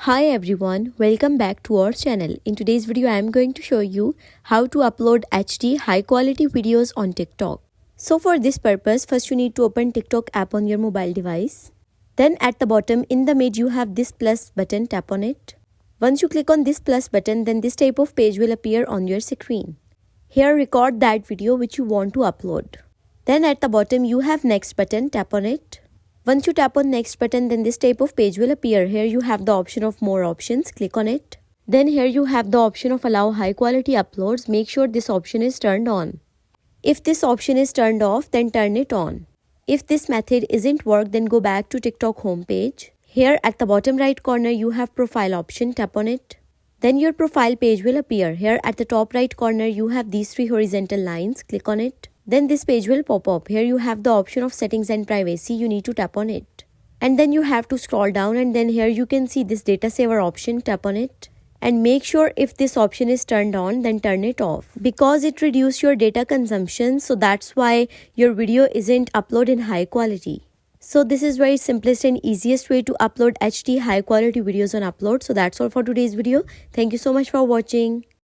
Hi everyone, welcome back to our channel. In today's video, I am going to show you how to upload HD high quality videos on TikTok. So for this purpose, first you need to open TikTok app on your mobile device. Then at the bottom in the mid you have this plus button, tap on it. Once you click on this plus button, then this type of page will appear on your screen. Here record that video which you want to upload. Then at the bottom you have next button, tap on it. Once you tap on next button, then this type of page will appear. Here you have the option of more options, click on it. Then here you have the option of allow high quality uploads. Make sure this option is turned on. If this option is turned off, then turn it on. If this method isn't work, then go back to TikTok homepage. Here at the bottom right corner you have profile option, tap on it. Then your profile page will appear. Here at the top right corner you have these three horizontal lines, click on it. Then this page will pop up. Here you have the option of settings and privacy. You need to tap on it. And then you have to scroll down, and then here you can see this data saver option, tap on it. And make sure if this option is turned on, then turn it off. Because it reduces your data consumption, so that's why your video isn't uploaded in high quality. So this is very simplest and easiest way to upload HD high quality videos on Upload. So that's all for today's video. Thank you so much for watching.